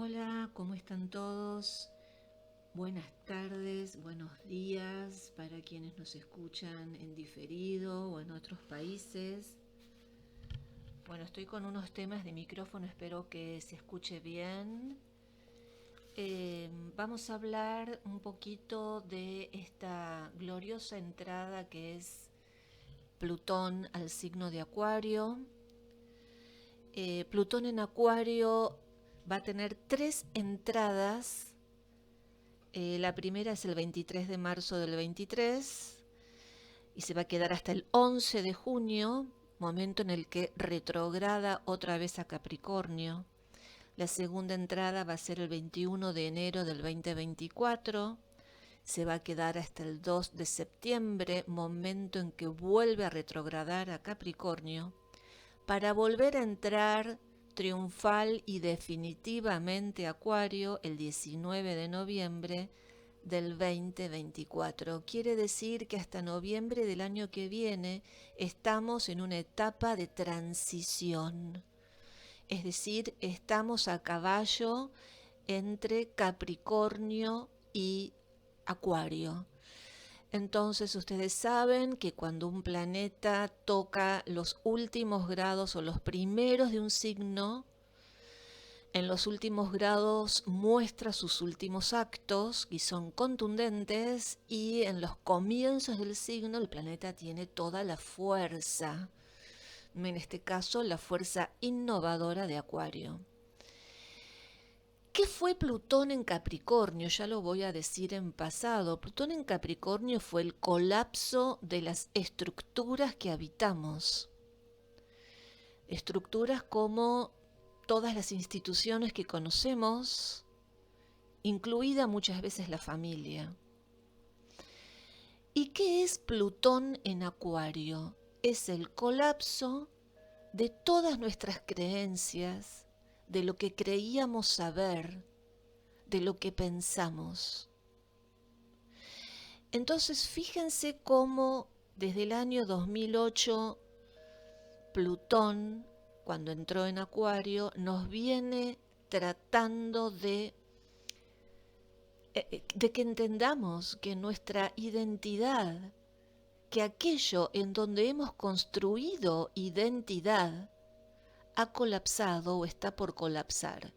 Hola, ¿cómo están todos? Buenas tardes, buenos días para quienes nos escuchan en diferido o en otros países. Bueno, estoy con unos temas de micrófono, espero que se escuche bien. Vamos a hablar un poquito de esta gloriosa entrada que es Plutón al signo de Acuario. Plutón en Acuario va a tener tres entradas. La primera es el 23 de marzo del 23 y se va a quedar hasta el 11 de junio, momento en el que retrograda otra vez a Capricornio. La segunda entrada va a ser el 21 de enero del 2024. Se va a quedar hasta el 2 de septiembre, momento en que vuelve a retrogradar a Capricornio, para volver a entrar triunfal y definitivamente a Acuario el 19 de noviembre del 2024. Quiere decir que hasta noviembre del año que viene estamos en una etapa de transición. Es decir, estamos a caballo entre Capricornio y Acuario. Entonces ustedes saben que cuando un planeta toca los últimos grados o los primeros de un signo, en los últimos grados muestra sus últimos actos y son contundentes, y en los comienzos del signo el planeta tiene toda la fuerza, en este caso la fuerza innovadora de Acuario. ¿Qué fue Plutón en Capricornio? Ya lo voy a decir en pasado. Plutón en Capricornio fue el colapso de las estructuras que habitamos. Estructuras como todas las instituciones que conocemos, incluida muchas veces la familia. ¿Y qué es Plutón en Acuario? Es el colapso de todas nuestras creencias, de lo que creíamos saber, de lo que pensamos. Entonces, fíjense cómo desde el año 2008 Plutón, cuando entró en Acuario, nos viene tratando de que entendamos que nuestra identidad, que aquello en donde hemos construido identidad, ha colapsado o está por colapsar.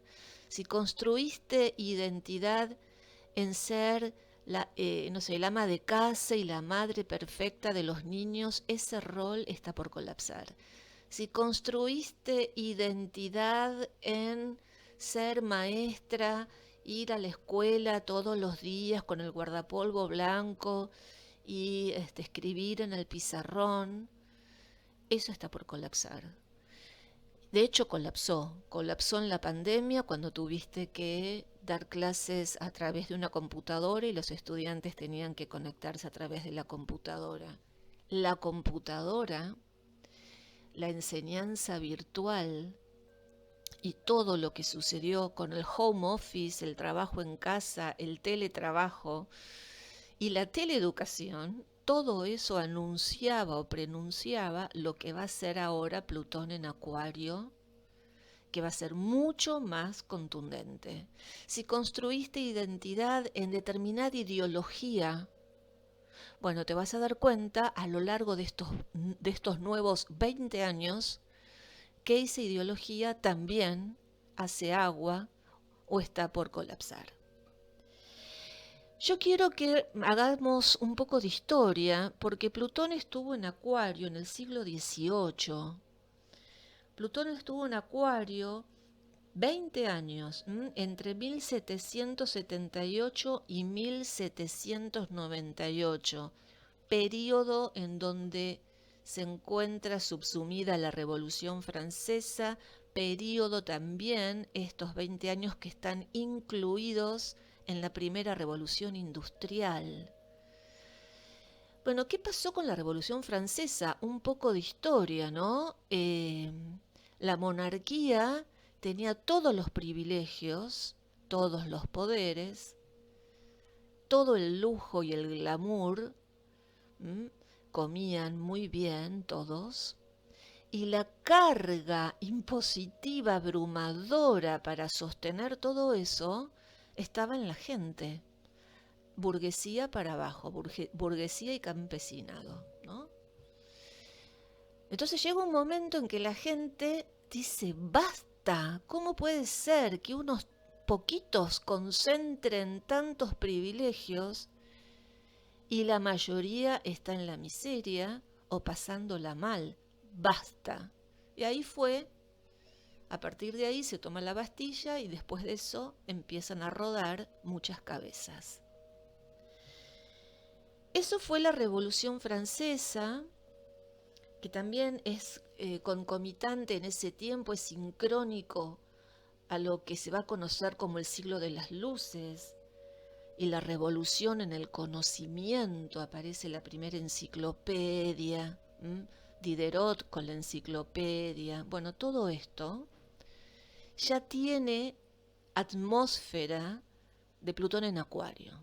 Si construiste identidad en ser el ama de casa y la madre perfecta de los niños, ese rol está por colapsar. Si construiste identidad en ser maestra, ir a la escuela todos los días con el guardapolvo blanco y escribir en el pizarrón, eso está por colapsar. De hecho, colapsó en la pandemia cuando tuviste que dar clases a través de una computadora y los estudiantes tenían que conectarse a través de la computadora. La computadora, la enseñanza virtual y todo lo que sucedió con el home office, el trabajo en casa, el teletrabajo y la teleeducación, todo eso anunciaba o prenunciaba lo que va a ser ahora Plutón en Acuario, que va a ser mucho más contundente. Si construiste identidad en determinada ideología, bueno, te vas a dar cuenta a lo largo de estos nuevos 20 años que esa ideología también hace agua o está por colapsar. Yo quiero que hagamos un poco de historia, porque Plutón estuvo en Acuario en el siglo XVIII. Plutón estuvo en Acuario 20 años, entre 1778 y 1798, periodo en donde se encuentra subsumida la Revolución Francesa, periodo también, estos 20 años que están incluidos en la primera revolución industrial. Bueno, ¿qué pasó con la Revolución Francesa? Un poco de historia, ¿no? La monarquía tenía todos los privilegios, todos los poderes, todo el lujo y el glamour, comían muy bien todos, Y la carga impositiva, abrumadora para sostener todo eso, estaba en la gente. Burguesía para abajo, burguesía y campesinado, ¿no? Entonces llega un momento en que la gente dice, basta, ¿cómo puede ser que unos poquitos concentren tantos privilegios y la mayoría está en la miseria o pasándola mal? Basta. Y ahí fue, a partir de ahí se toma la Bastilla y después de eso empiezan a rodar muchas cabezas. Eso fue la Revolución Francesa, que también es concomitante en ese tiempo, es sincrónico a lo que se va a conocer como el siglo de las luces y la revolución en el conocimiento. Aparece la primera enciclopedia, Diderot con la enciclopedia. Bueno, todo esto ya tiene atmósfera de Plutón en Acuario.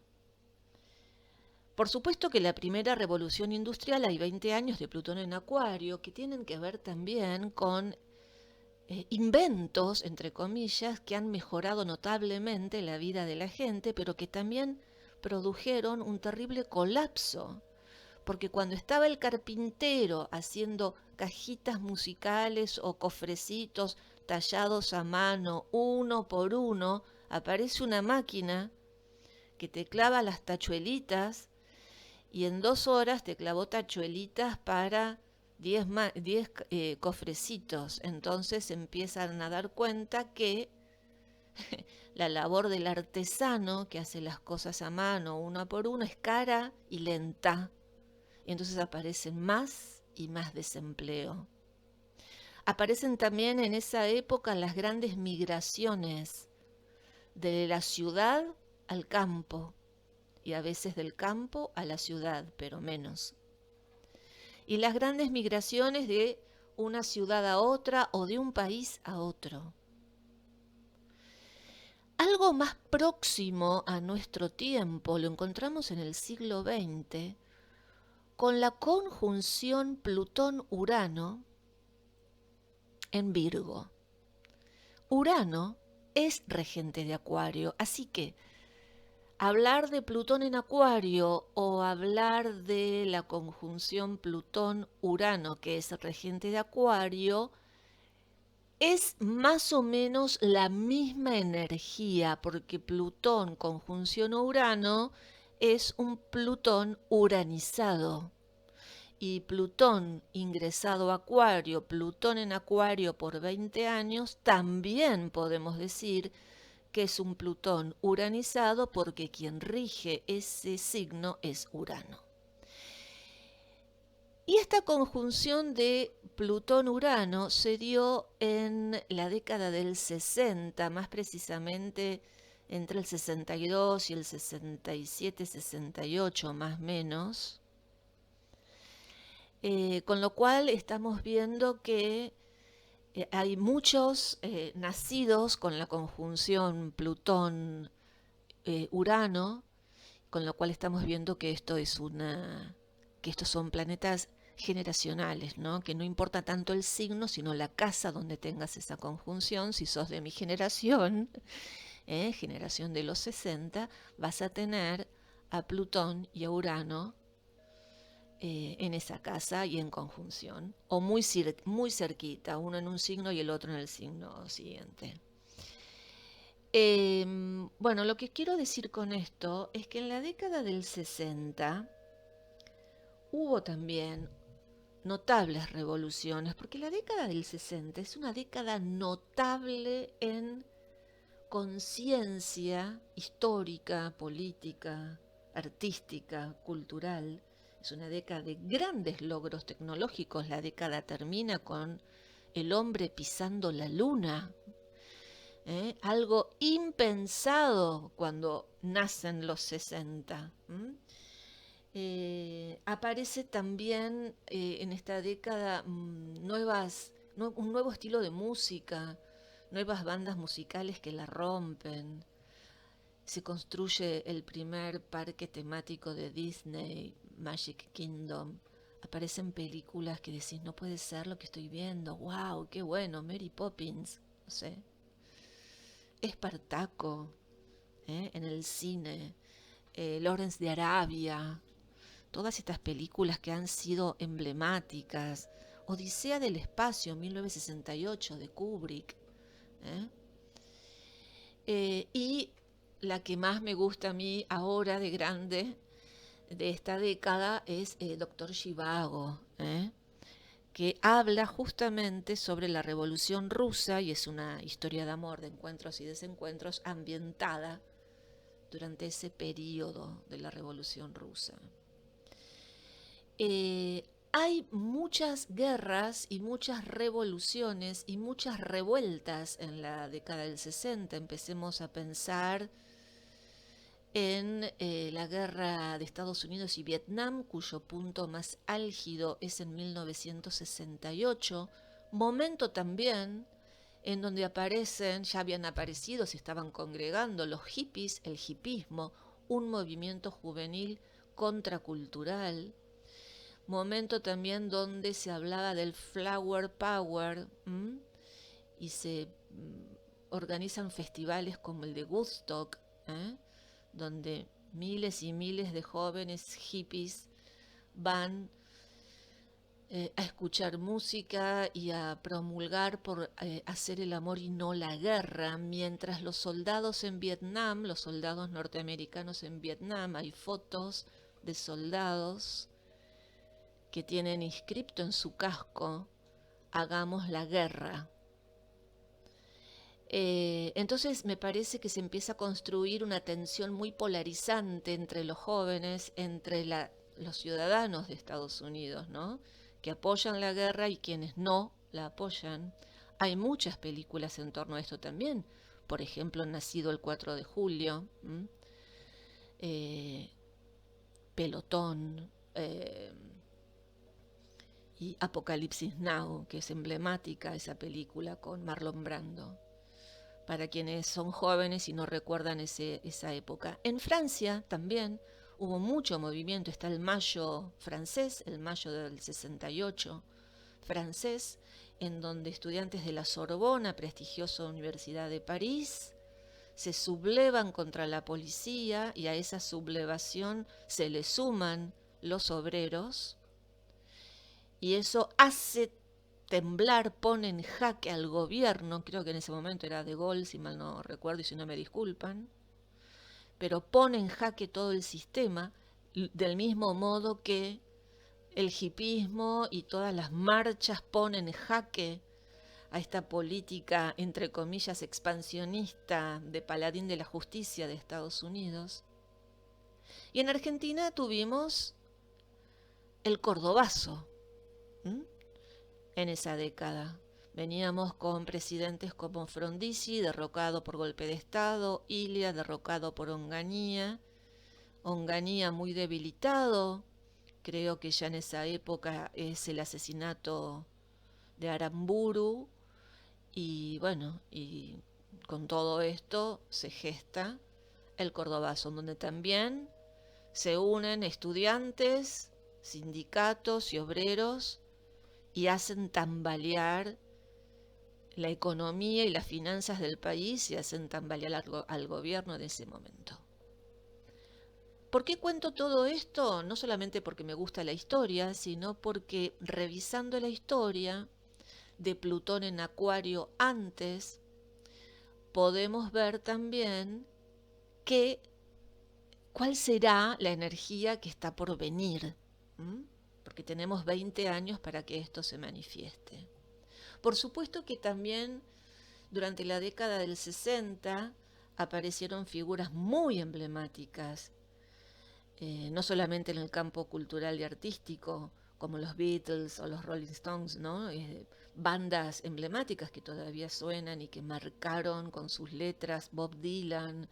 Por supuesto que la primera revolución industrial, hay 20 años de Plutón en Acuario, que tienen que ver también con inventos, entre comillas, que han mejorado notablemente la vida de la gente, pero que también produjeron un terrible colapso. Porque cuando estaba el carpintero haciendo cajitas musicales o cofrecitos tallados a mano, uno por uno, aparece una máquina que te clava las tachuelitas y en 2 horas te clavó tachuelitas para 10 cofrecitos. Entonces empiezan a dar cuenta que la labor del artesano que hace las cosas a mano, una por una, es cara y lenta. Y entonces aparecen más y más desempleo. Aparecen también en esa época las grandes migraciones de la ciudad al campo, y a veces del campo a la ciudad, pero menos. Y las grandes migraciones de una ciudad a otra o de un país a otro. Algo más próximo a nuestro tiempo lo encontramos en el siglo XX con la conjunción Plutón-Urano en Virgo. Urano es regente de Acuario, así que hablar de Plutón en Acuario o hablar de la conjunción Plutón-Urano, que es regente de Acuario, es más o menos la misma energía, porque Plutón conjunción Urano es un Plutón uranizado. Y Plutón ingresado a Acuario, Plutón en Acuario por 20 años, también podemos decir que es un Plutón uranizado porque quien rige ese signo es Urano. Y esta conjunción de Plutón-Urano se dio en la década del 60, más precisamente entre el 62 y el 67-68 más o menos, con lo cual estamos viendo que hay muchos nacidos con la conjunción Plutón-Urano, con lo cual estamos viendo que que estos son planetas generacionales, ¿no? Que no importa tanto el signo, sino la casa donde tengas esa conjunción. Si sos de mi generación, generación de los 60, vas a tener a Plutón y a Urano en esa casa y en conjunción, o muy cerquita, uno en un signo y el otro en el signo siguiente. Bueno, lo que quiero decir con esto es que en la década del 60 hubo también notables revoluciones, porque la década del 60 es una década notable en conciencia histórica, política, artística, cultural. Es una década de grandes logros tecnológicos. La década termina con el hombre pisando la luna. Algo impensado cuando nacen los 60. Aparece también en esta década un nuevo estilo de música, nuevas bandas musicales que la rompen. Se construye el primer parque temático de Disney, Magic Kingdom, aparecen películas que decís, no puede ser lo que estoy viendo, wow, qué bueno, Mary Poppins, no sé, Espartaco, en el cine, Lawrence de Arabia, todas estas películas que han sido emblemáticas, Odisea del Espacio, 1968, de Kubrick, ¿eh? Y la que más me gusta a mí ahora de grande, de esta década, es Doctor Zhivago, que habla justamente sobre la Revolución Rusa y es una historia de amor, de encuentros y desencuentros ambientada durante ese periodo de la Revolución Rusa. Hay muchas guerras y muchas revoluciones y muchas revueltas en la década del 60. Empecemos a pensar en la guerra de Estados Unidos y Vietnam, cuyo punto más álgido es en 1968, momento también en donde aparecen, ya habían aparecido, se estaban congregando los hippies, el hippismo, un movimiento juvenil contracultural, momento también donde se hablaba del flower power, y se organizan festivales como el de Woodstock, donde miles y miles de jóvenes hippies van a escuchar música y a promulgar por hacer el amor y no la guerra, mientras los soldados en Vietnam, los soldados norteamericanos en Vietnam, hay fotos de soldados que tienen inscripto en su casco, hagamos la guerra. Entonces me parece que se empieza a construir una tensión muy polarizante entre los jóvenes, entre los ciudadanos de Estados Unidos, ¿no?, que apoyan la guerra y quienes no la apoyan. Hay muchas películas en torno a esto también. Por ejemplo, Nacido el 4 de julio, Pelotón, y Apocalipsis Now, que es emblemática esa película con Marlon Brando, para quienes son jóvenes y no recuerdan esa época. En Francia también hubo mucho movimiento, está el Mayo francés, el Mayo del 68 francés, en donde estudiantes de la Sorbona, prestigiosa Universidad de París, se sublevan contra la policía y a esa sublevación se le suman los obreros y eso hace temblar, pone en jaque al gobierno, creo que en ese momento era De Gaulle, si mal no recuerdo y si no me disculpan, pero pone en jaque todo el sistema, del mismo modo que el hipismo y todas las marchas ponen en jaque a esta política, entre comillas, expansionista de paladín de la justicia de Estados Unidos. Y en Argentina tuvimos el Cordobazo, en esa década. Veníamos con presidentes como Frondizi, derrocado por golpe de Estado, Ilia, derrocado por Onganía, Onganía muy debilitado, creo que ya en esa época es el asesinato de Aramburu, y bueno, y con todo esto se gesta el Cordobazo, donde también se unen estudiantes, sindicatos y obreros y hacen tambalear la economía y las finanzas del país y hacen tambalear al gobierno de ese momento. ¿Por qué cuento todo esto? No solamente porque me gusta la historia, sino porque revisando la historia de Plutón en Acuario antes, podemos ver también cuál será la energía que está por venir, porque tenemos 20 años para que esto se manifieste. Por supuesto que también durante la década del 60 aparecieron figuras muy emblemáticas, no solamente en el campo cultural y artístico, como los Beatles o los Rolling Stones, ¿no? Bandas emblemáticas que todavía suenan y que marcaron con sus letras, Bob Dylan,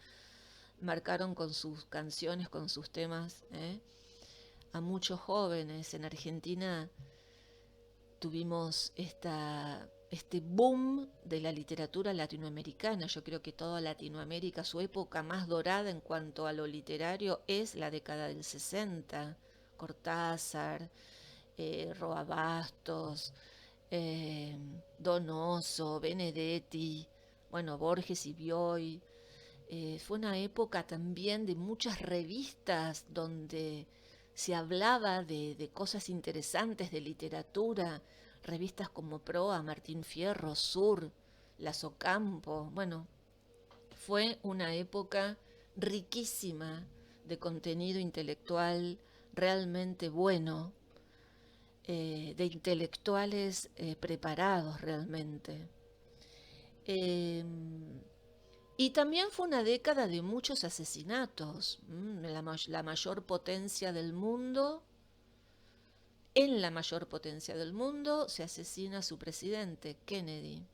marcaron con sus canciones, con sus temas, a muchos jóvenes. En Argentina tuvimos este boom de la literatura latinoamericana. Yo creo que toda Latinoamérica, su época más dorada en cuanto a lo literario es la década del 60. Cortázar, Roa Bastos, Donoso, Benedetti, bueno, Borges y Bioy. Fue una época también de muchas revistas donde se hablaba de cosas interesantes de literatura, revistas como Proa, Martín Fierro, Sur, Las Ocampo. Bueno, fue una época riquísima de contenido intelectual realmente bueno, de intelectuales preparados realmente. Eh, y también fue una década de muchos asesinatos. La mayor potencia del mundo, en la mayor potencia del mundo, se asesina a su presidente, Kennedy.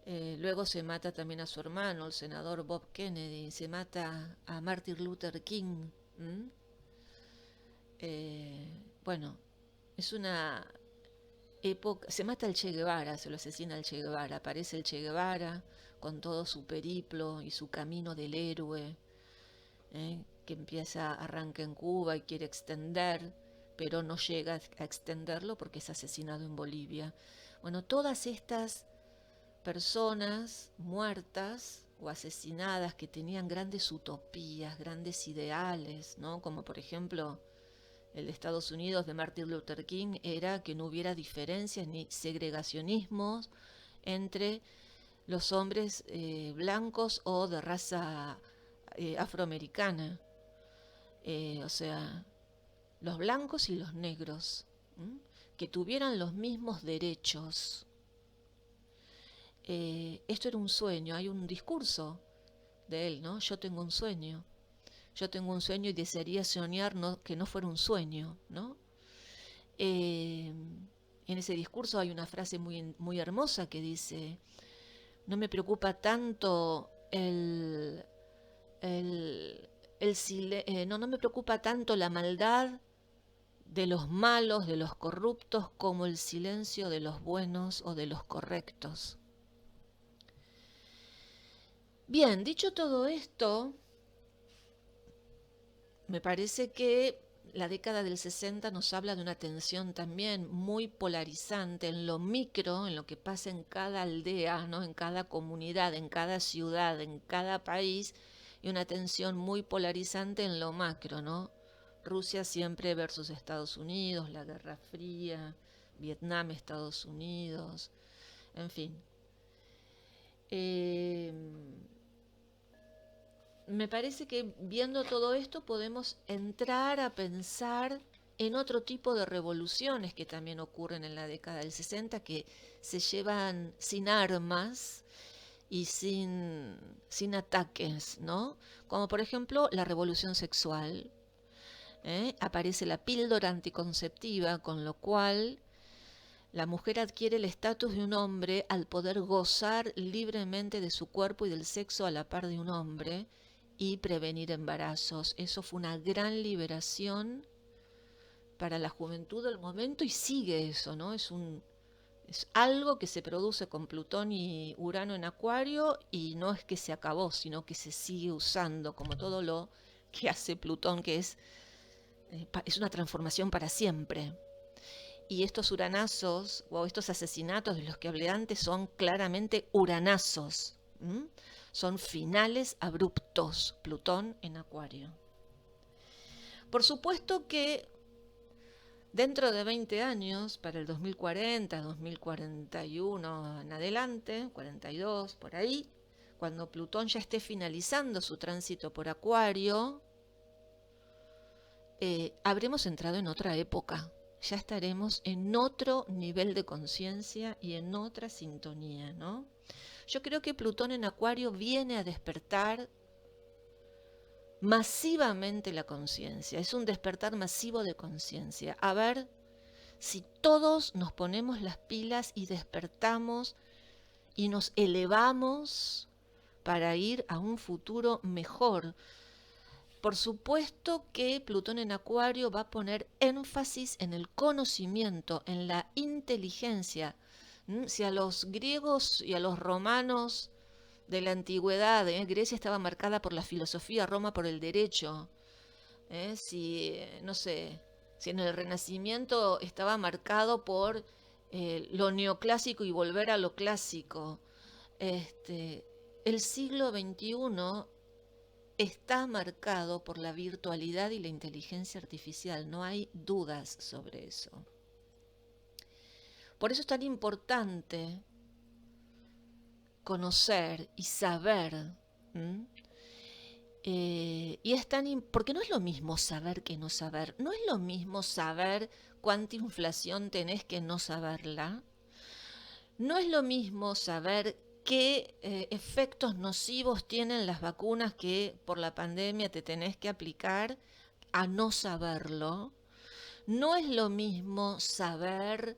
Luego se mata también a su hermano, el senador Bob Kennedy. Se mata a Martin Luther King. Bueno, es una época. Se mata al Che Guevara, se lo asesina al Che Guevara. Aparece el Che Guevara con todo su periplo y su camino del héroe, que arranca en Cuba y quiere extender, pero no llega a extenderlo porque es asesinado en Bolivia. Bueno, todas estas personas muertas o asesinadas que tenían grandes utopías, grandes ideales, ¿no? Como por ejemplo el de Estados Unidos de Martin Luther King era que no hubiera diferencias ni segregacionismos entre los hombres blancos o de raza afroamericana, o sea, los blancos y los negros, que tuvieran los mismos derechos. Esto era un sueño, hay un discurso de él, ¿no? Yo tengo un sueño y desearía soñar que no fuera un sueño, ¿no? En ese discurso hay una frase muy, muy hermosa que dice: no me preocupa tanto no me preocupa tanto la maldad de los malos, de los corruptos, como el silencio de los buenos o de los correctos. Bien, dicho todo esto, me parece que la década del 60 nos habla de una tensión también muy polarizante en lo micro, en lo que pasa en cada aldea, ¿no? En cada comunidad, en cada ciudad, en cada país, y una tensión muy polarizante en lo macro, ¿no? Rusia siempre versus Estados Unidos, la Guerra Fría, Vietnam, Estados Unidos, en fin. Me parece que viendo todo esto podemos entrar a pensar en otro tipo de revoluciones que también ocurren en la década del 60, que se llevan sin armas y sin ataques, ¿no? Como por ejemplo la revolución sexual. Aparece la píldora anticonceptiva, con lo cual la mujer adquiere el estatus de un hombre al poder gozar libremente de su cuerpo y del sexo a la par de un hombre y prevenir embarazos. Eso fue una gran liberación para la juventud del momento y sigue eso, ¿no? Es algo que se produce con Plutón y Urano en Acuario y no es que se acabó, sino que se sigue usando como todo lo que hace Plutón, que es una transformación para siempre. Y estos uranazos o estos asesinatos de los que hablé antes son claramente uranazos. Son finales abruptos, Plutón en Acuario. Por supuesto que dentro de 20 años, para el 2040, 2041 en adelante, 42, por ahí, cuando Plutón ya esté finalizando su tránsito por Acuario, habremos entrado en otra época. Ya estaremos en otro nivel de conciencia y en otra sintonía, ¿no? Yo creo que Plutón en Acuario viene a despertar masivamente la conciencia. Es un despertar masivo de conciencia. A ver si todos nos ponemos las pilas y despertamos y nos elevamos para ir a un futuro mejor. Por supuesto que Plutón en Acuario va a poner énfasis en el conocimiento, en la inteligencia. Si a los griegos y a los romanos de la antigüedad, Grecia estaba marcada por la filosofía, Roma por el derecho, no sé, Si en el Renacimiento estaba marcado por lo neoclásico y volver a lo clásico, el siglo XXI está marcado por la virtualidad y la inteligencia artificial, no hay dudas sobre eso. Por eso es tan importante conocer y saber. Y es porque no es lo mismo saber que no saber. No es lo mismo saber cuánta inflación tenés que no saberla. No es lo mismo saber qué efectos nocivos tienen las vacunas que por la pandemia te tenés que aplicar a no saberlo. No es lo mismo saber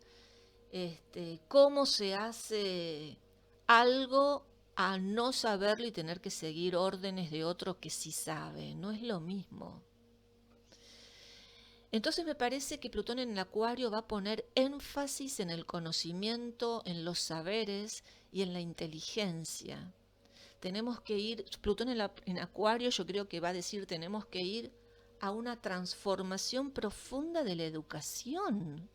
cómo se hace algo a no saberlo y tener que seguir órdenes de otro que sí sabe. No es lo mismo. Entonces me parece que Plutón en el Acuario va a poner énfasis en el conocimiento, en los saberes y en la inteligencia. Tenemos que ir, Plutón en Acuario yo creo que va a decir, tenemos que ir a una transformación profunda de la educación.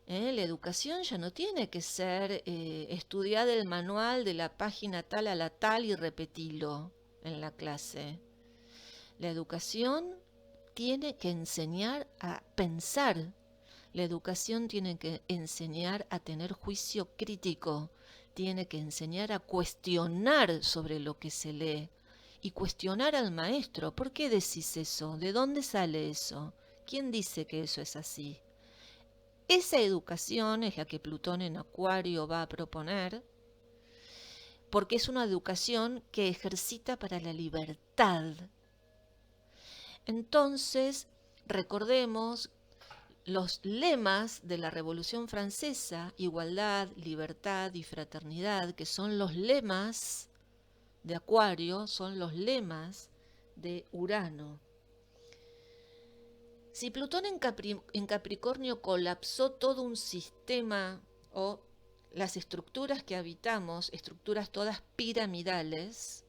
La educación ya no tiene que ser estudiar el manual de la página tal a la tal y repetirlo en la clase. La educación tiene que enseñar a pensar. La educación tiene que enseñar a tener juicio crítico. Tiene que enseñar a cuestionar sobre lo que se lee. Y cuestionar al maestro. ¿Por qué decís eso? ¿De dónde sale eso? ¿Quién dice que eso es así? Esa educación es la que Plutón en Acuario va a proponer, porque es una educación que ejercita para la libertad. Entonces, recordemos los lemas de la Revolución Francesa, igualdad, libertad y fraternidad, que son los lemas de Acuario, son los lemas de Urano. Si Plutón en Capricornio colapsó todo un sistema o las estructuras que habitamos, estructuras todas piramidales,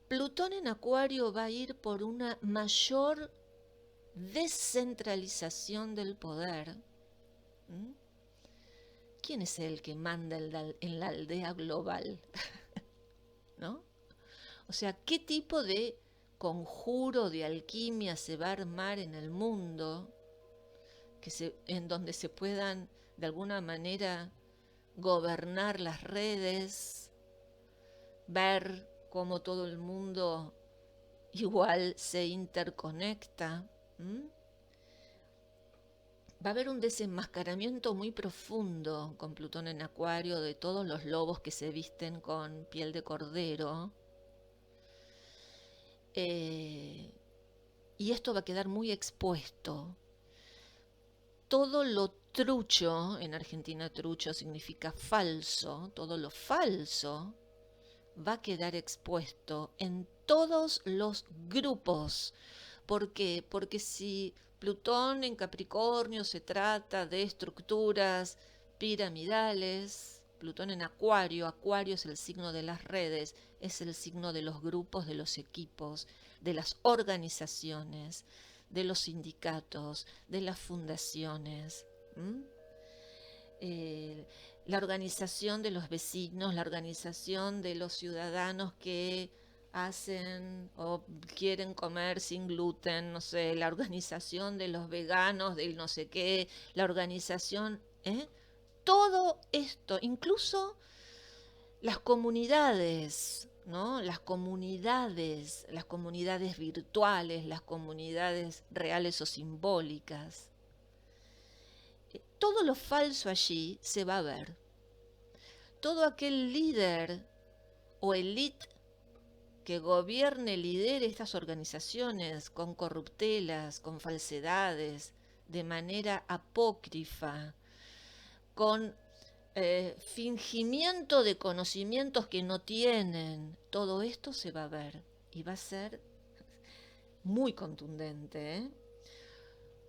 Plutón en Acuario va a ir por una mayor descentralización del poder. ¿Quién es el que manda en la aldea global? ¿No? O sea, ¿qué tipo de conjuro de alquimia se va a armar en el mundo en donde se puedan de alguna manera gobernar las redes, ver cómo todo el mundo igual se interconecta? Va a haber un desenmascaramiento muy profundo con Plutón en Acuario de todos los lobos que se visten con piel de cordero. Y esto va a quedar muy expuesto. Todo lo trucho, en Argentina trucho significa falso, todo lo falso va a quedar expuesto en todos los grupos. ¿Por qué? Porque si Plutón en Capricornio se trata de estructuras piramidales, Plutón en Acuario, Acuario es el signo de las redes, es el signo de los grupos, de los equipos, de las organizaciones, de los sindicatos, de las fundaciones. La organización de los vecinos, la organización de los ciudadanos que hacen o quieren comer sin gluten, no sé, la organización de los veganos, del no sé qué, la organización, todo esto, incluso las comunidades, ¿no? Las comunidades virtuales, las comunidades reales o simbólicas. Todo lo falso allí se va a ver. Todo aquel líder o élite que gobierne, lidere estas organizaciones con corruptelas, con falsedades, de manera apócrifa, con fingimiento de conocimientos que no tienen, todo esto se va a ver y va a ser muy contundente.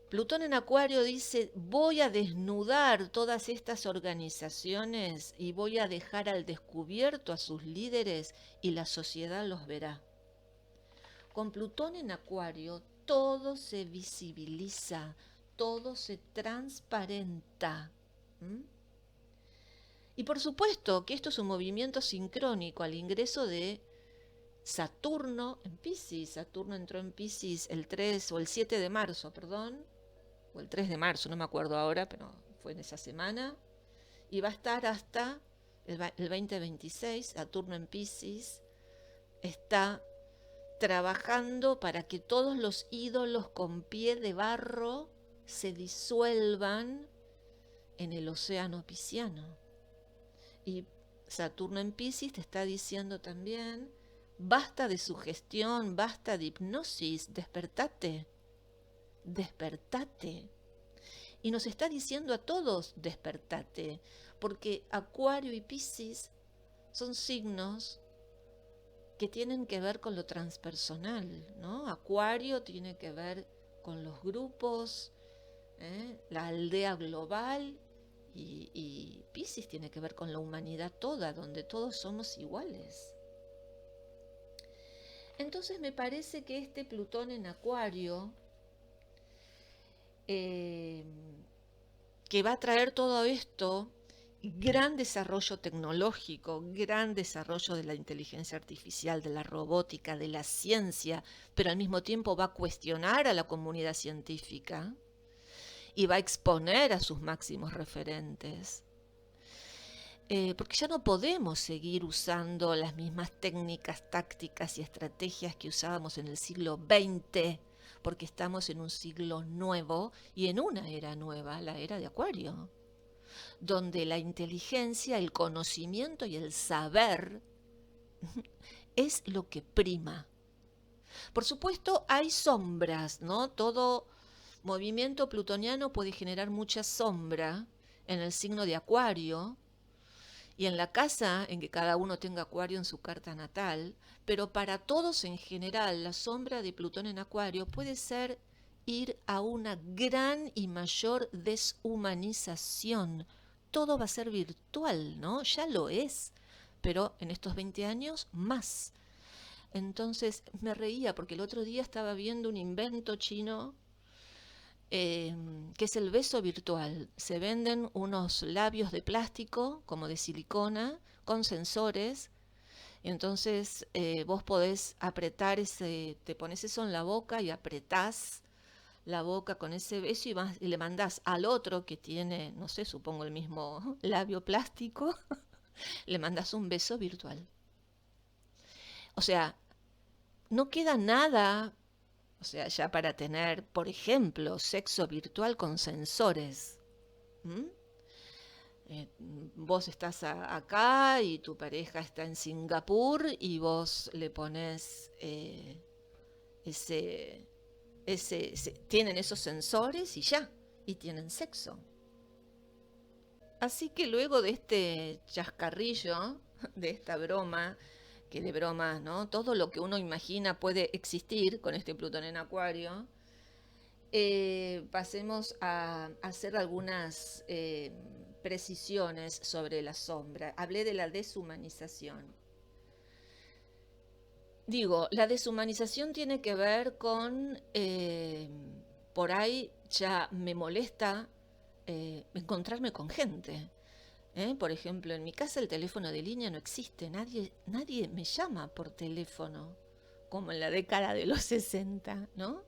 Plutón en Acuario dice, voy a desnudar todas estas organizaciones y voy a dejar al descubierto a sus líderes y la sociedad los verá. Con Plutón en Acuario, todo se visibiliza, todo se transparenta. ¿Mm? Y por supuesto que esto es un movimiento sincrónico al ingreso de Saturno en Piscis. Saturno entró en Piscis el 3 o el 7 de marzo, perdón, o el 3 de marzo, no me acuerdo ahora, pero fue en esa semana. Y va a estar hasta el 2026. Saturno en Piscis está trabajando para que todos los ídolos con pie de barro se disuelvan en el océano pisciano. Y Saturno en Piscis te está diciendo también, basta de sugestión, basta de hipnosis, despertate, despertate. Y nos está diciendo a todos, despertate, porque Acuario y Piscis son signos que tienen que ver con lo transpersonal, ¿no? Acuario tiene que ver con los grupos, la aldea global, y Piscis tiene que ver con la humanidad toda, donde todos somos iguales. Entonces me parece que este Plutón en Acuario, que va a traer todo esto, gran desarrollo tecnológico, gran desarrollo de la inteligencia artificial, de la robótica, de la ciencia, pero al mismo tiempo va a cuestionar a la comunidad científica y va a exponer a sus máximos referentes. Porque ya no podemos seguir usando las mismas técnicas, tácticas y estrategias que usábamos en el siglo XX, porque estamos en un siglo nuevo y en una era nueva, la era de Acuario, donde la inteligencia, el conocimiento y el saber es lo que prima. Por supuesto, hay sombras, ¿no? Todo movimiento plutoniano puede generar mucha sombra en el signo de Acuario y en la casa en que cada uno tenga Acuario en su carta natal, pero para todos en general la sombra de Plutón en Acuario puede ser ir a una gran y mayor deshumanización. Todo va a ser virtual, ¿no? Ya lo es, pero en estos 20 años más. Entonces me reía porque el otro día estaba viendo un invento chino que es el beso virtual. Se venden unos labios de plástico, como de silicona, con sensores. Entonces vos podés apretar te pones eso en la boca y apretás la boca con ese beso y le mandás al otro que tiene, no sé, supongo el mismo labio plástico, le mandás un beso virtual. O sea, no queda nada. O sea, ya para tener, por ejemplo, sexo virtual con sensores. ¿Mm? Vos estás acá y tu pareja está en Singapur y vos le pones tienen esos sensores y ya, y tienen sexo. Así que luego de este chascarrillo, de esta broma, que de bromas, ¿no? Todo lo que uno imagina puede existir con este Plutón en Acuario, pasemos a hacer algunas precisiones sobre la sombra. Hablé de la deshumanización. Digo, la deshumanización tiene que ver con, por ahí ya me molesta encontrarme con gente. Por ejemplo, en mi casa el teléfono de línea no existe, nadie me llama por teléfono, como en la década de los 60, ¿no?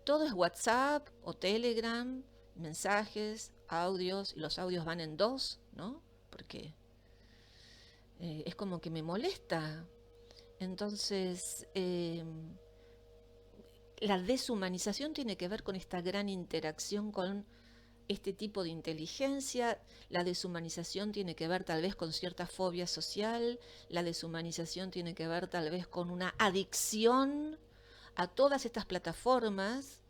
Todo es WhatsApp o Telegram, mensajes, audios, y los audios van en dos, ¿no? Porque es como que me molesta. Entonces, la deshumanización tiene que ver con esta gran interacción con este tipo de inteligencia. La deshumanización tiene que ver tal vez con cierta fobia social, la deshumanización tiene que ver tal vez con una adicción a todas estas plataformas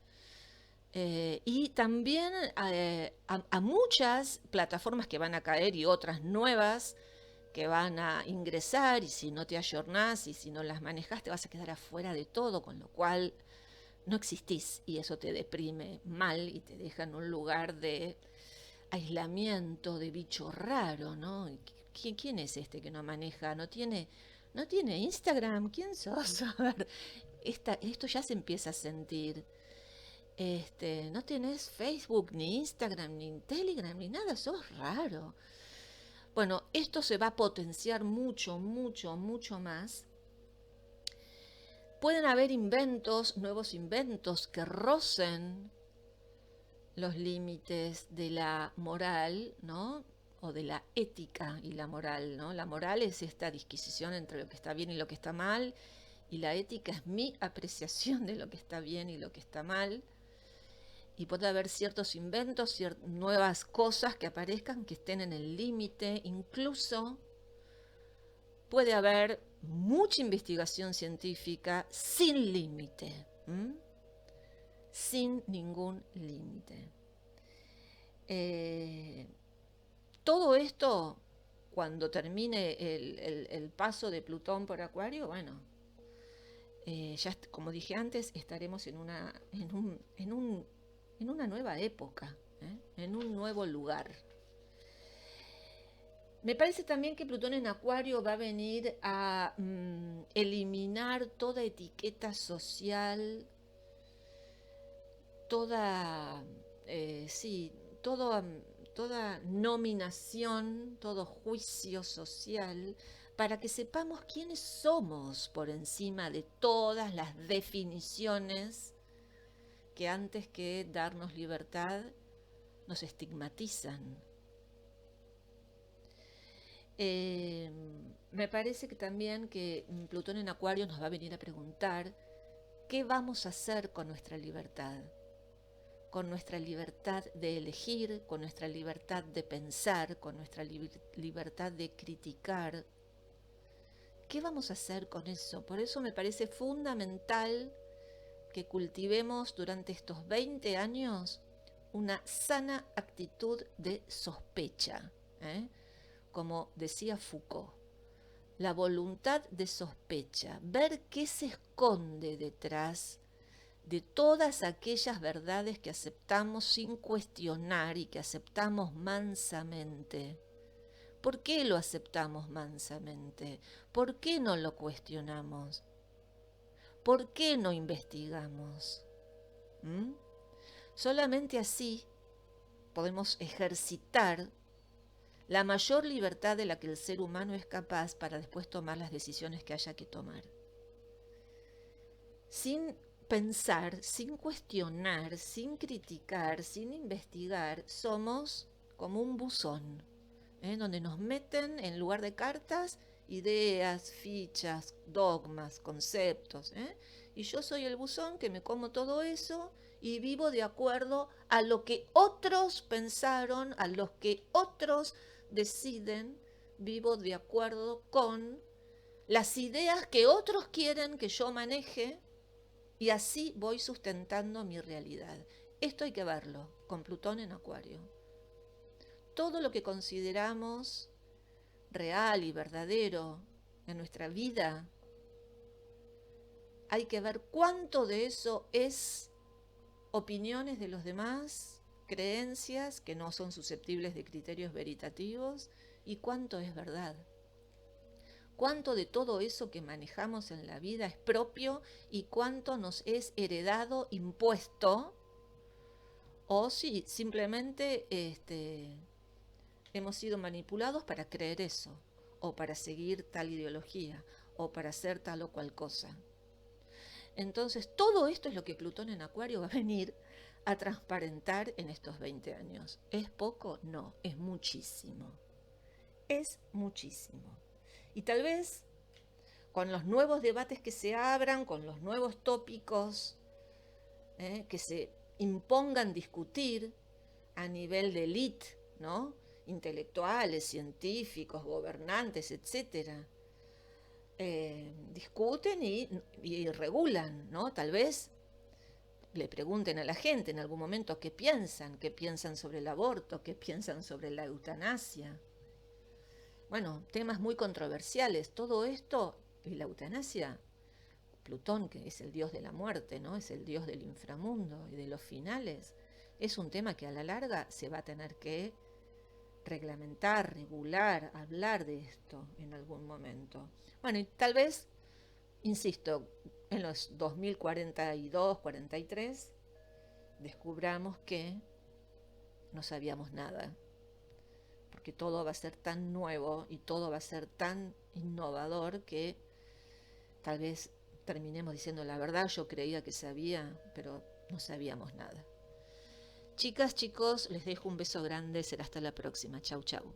y también a muchas plataformas que van a caer y otras nuevas que van a ingresar, y si no te ayornás y si no las manejas te vas a quedar afuera de todo, con lo cual no existís y eso te deprime mal y te deja en un lugar de aislamiento, de bicho raro, ¿no? ¿Quién es este que no maneja? ¿No tiene Instagram? ¿Quién sos? A ver, esto ya se empieza a sentir. No tenés Facebook, ni Instagram, ni Telegram, ni nada, sos raro. Bueno, esto se va a potenciar mucho, mucho, mucho más. Pueden haber inventos, nuevos inventos que rocen los límites de la moral, ¿no? O de la ética y la moral, ¿no? La moral es esta disquisición entre lo que está bien y lo que está mal, y la ética es mi apreciación de lo que está bien y lo que está mal. Y puede haber ciertos inventos, nuevas cosas que aparezcan que estén en el límite, incluso puede haber mucha investigación científica sin límite, sin ningún límite. Todo esto, cuando termine el paso de Plutón por Acuario, bueno, ya como dije antes, estaremos en una nueva época, en un nuevo lugar. Me parece también que Plutón en Acuario va a venir a eliminar toda etiqueta social, toda nominación, todo juicio social, para que sepamos quiénes somos por encima de todas las definiciones que antes que darnos libertad nos estigmatizan. Me parece que también que Plutón en Acuario nos va a venir a preguntar qué vamos a hacer con nuestra libertad de elegir, con nuestra libertad de pensar, con nuestra libertad de criticar. ¿Qué vamos a hacer con eso? Por eso me parece fundamental que cultivemos durante estos 20 años una sana actitud de sospecha, como decía Foucault, la voluntad de sospecha, ver qué se esconde detrás de todas aquellas verdades que aceptamos sin cuestionar y que aceptamos mansamente. ¿Por qué lo aceptamos mansamente? ¿Por qué no lo cuestionamos? ¿Por qué no investigamos? Solamente así podemos ejercitar la mayor libertad de la que el ser humano es capaz para después tomar las decisiones que haya que tomar. Sin pensar, sin cuestionar, sin criticar, sin investigar, somos como un buzón, donde nos meten en lugar de cartas ideas, fichas, dogmas, conceptos. Y yo soy el buzón que me como todo eso y vivo de acuerdo a lo que otros pensaron, a los que otros deciden, vivo de acuerdo con las ideas que otros quieren que yo maneje y así voy sustentando mi realidad. Esto hay que verlo con Plutón en Acuario. Todo lo que consideramos real y verdadero en nuestra vida, hay que ver cuánto de eso es opiniones de los demás, creencias que no son susceptibles de criterios veritativos, y cuánto es verdad. Cuánto de todo eso que manejamos en la vida es propio y cuánto nos es heredado, impuesto, o si simplemente hemos sido manipulados para creer eso, o para seguir tal ideología, o para hacer tal o cual cosa. Entonces, todo esto es lo que Plutón en Acuario va a venir a transparentar en estos 20 años. ¿Es poco? No, es muchísimo. Es muchísimo. Y tal vez con los nuevos debates que se abran, con los nuevos tópicos que se impongan discutir a nivel de élite, ¿no? Intelectuales, científicos, gobernantes, etcétera, discuten y regulan, ¿no? Tal vez le pregunten a la gente en algún momento qué piensan sobre el aborto, qué piensan sobre la eutanasia. Bueno, temas muy controversiales. Todo esto y la eutanasia, Plutón, que es el dios de la muerte, ¿no? Es el dios del inframundo y de los finales, es un tema que a la larga se va a tener que reglamentar, regular, hablar de esto en algún momento. Bueno, y tal vez, insisto, en los 2042, 43, descubramos que no sabíamos nada, porque todo va a ser tan nuevo y todo va a ser tan innovador que tal vez terminemos diciendo la verdad, yo creía que sabía, pero no sabíamos nada. Chicas, chicos, les dejo un beso grande, será hasta la próxima. Chau, chau.